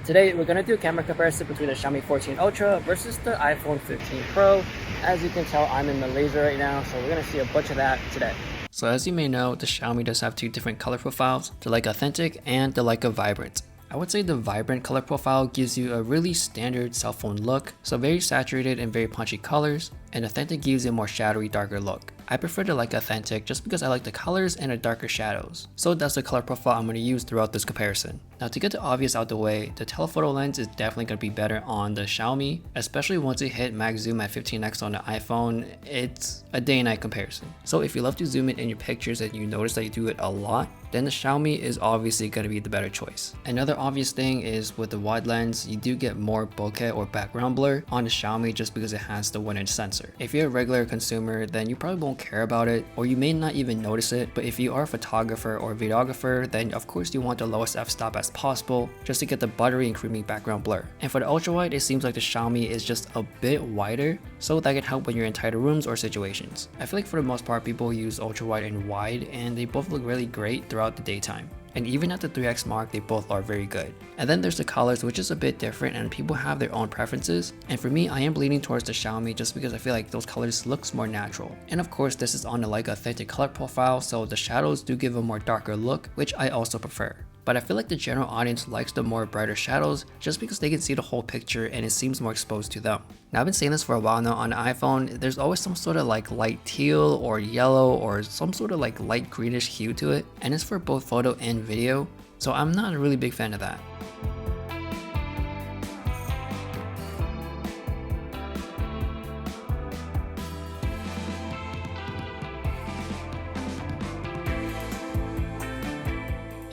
Today we're going to do a camera comparison between the Xiaomi 14 Ultra versus the iPhone 15 Pro. As you can tell, I'm in Malaysia right now, so we're going to see a bunch of that today. So as you may know, the Xiaomi does have two different color profiles, the Leica Authentic and the Leica Vibrant. I would say the Vibrant color profile gives you a really standard cell phone look, so very saturated and very punchy colors, and Authentic gives you a more shadowy, darker look. I prefer the Leica Authentic just because I like the colors and the darker shadows. So that's the color profile I'm going to use throughout this comparison. Now to get the obvious out the way, the telephoto lens is definitely going to be better on the Xiaomi, especially once you hit max zoom at 15x on the iPhone. It's a day and night comparison. So if you love to zoom in your pictures and you notice that you do it a lot, then the Xiaomi is obviously going to be the better choice. Another obvious thing is with the wide lens, you do get more bokeh or background blur on the Xiaomi just because it has the 1-inch sensor. If you're a regular consumer, then you probably won't care about it, or you may not even notice it, but if you are a photographer or videographer, then of course you want the lowest f-stop as possible just to get the buttery and creamy background blur. And for the ultra wide, it seems like the Xiaomi is just a bit wider, so that can help when you're in tighter rooms or situations. I feel like for the most part, people use ultra wide and wide, and they both look really great throughout the daytime. And even at the 3x mark, they both are very good. And then there's the colors, which is a bit different and people have their own preferences. And for me, I am leaning towards the Xiaomi just because I feel like those colors looks more natural. And of course, this is on the Leica Authentic color profile, so the shadows do give a more darker look, which I also prefer. But I feel like the general audience likes the more brighter shadows just because they can see the whole picture and it seems more exposed to them. Now I've been saying this for a while now on the iPhone, there's always some sort of like light teal or yellow or some sort of like light greenish hue to it, and it's for both photo and video, so I'm not a really big fan of that.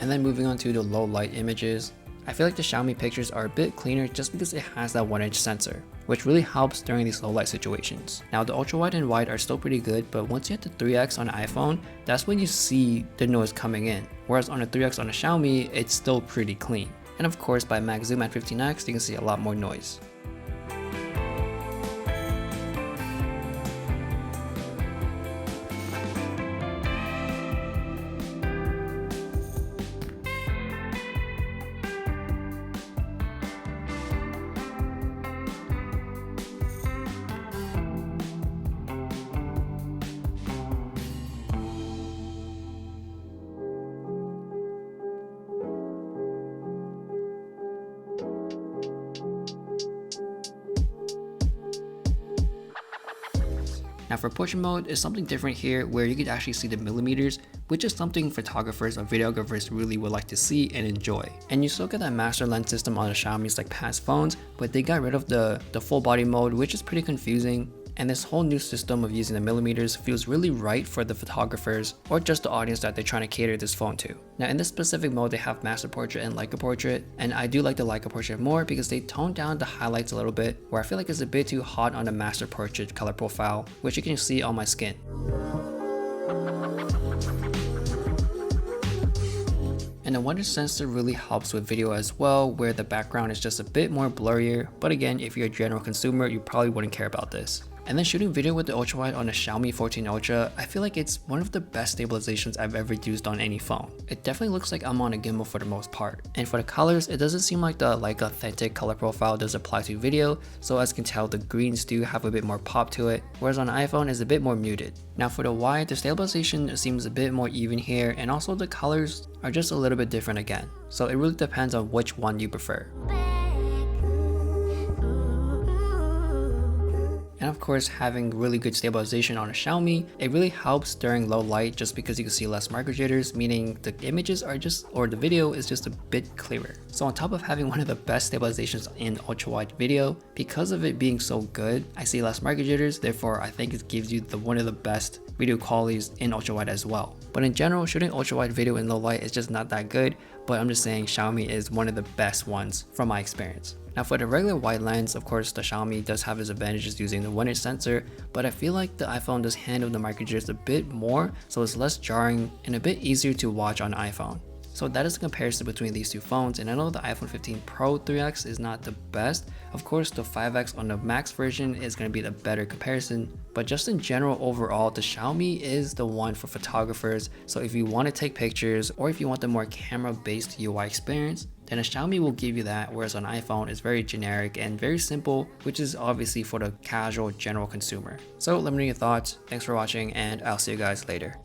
And then moving on to the low light images, I feel like the Xiaomi pictures are a bit cleaner just because it has that 1-inch sensor, which really helps during these low light situations. Now the ultra wide and wide are still pretty good, but once you hit the 3x on the iPhone, that's when you see the noise coming in. Whereas on the 3x on the Xiaomi, it's still pretty clean. And of course by max zoom at 15x, you can see a lot more noise. Now for portrait mode, it's something different here where you could actually see the millimeters, which is something photographers or videographers really would like to see and enjoy. And you still get that master lens system on the Xiaomi's like past phones, but they got rid of the full body mode, which is pretty confusing. And this whole new system of using the millimeters feels really right for the photographers or just the audience that they're trying to cater this phone to. Now in this specific mode, they have Master Portrait and Leica Portrait, and I do like the Leica Portrait more because they toned down the highlights a little bit, where I feel like it's a bit too hot on the Master Portrait color profile, which you can see on my skin. And the 1-inch sensor really helps with video as well, where the background is just a bit more blurrier, but again, if you're a general consumer, you probably wouldn't care about this. And then shooting video with the ultra wide on the Xiaomi 14 Ultra, I feel like it's one of the best stabilizations I've ever used on any phone. It definitely looks like I'm on a gimbal for the most part. And for the colors, it doesn't seem like the Leica Authentic color profile does apply to video, so as you can tell, the greens do have a bit more pop to it, whereas on the iPhone it's a bit more muted. Now for the wide, the stabilization seems a bit more even here, and also the colors are just a little bit different again. So it really depends on which one you prefer. And of course, having really good stabilization on a Xiaomi, it really helps during low light just because you can see less marker jitters, meaning the images are just, or the video is just a bit clearer. So on top of having one of the best stabilizations in ultra wide video, because of it being so good, I see less marker jitters, therefore I think it gives you one of the best video qualities in ultra wide as well. But in general, shooting ultra wide video in low light is just not that good, but I'm just saying Xiaomi is one of the best ones from my experience. Now for the regular wide lens, of course the Xiaomi does have its advantages using the 1-inch sensor, but I feel like the iPhone does handle the marker jitters a bit more, so it's less jarring and a bit easier to watch on iPhone. So that is the comparison between these two phones, and I know the iPhone 15 Pro 3X is not the best. Of course, the 5X on the Max version is going to be the better comparison, but just in general overall, the Xiaomi is the one for photographers. So if you want to take pictures or if you want the more camera-based UI experience, then a Xiaomi will give you that, whereas an iPhone is very generic and very simple, which is obviously for the casual general consumer. So let me know your thoughts. Thanks for watching, and I'll see you guys later.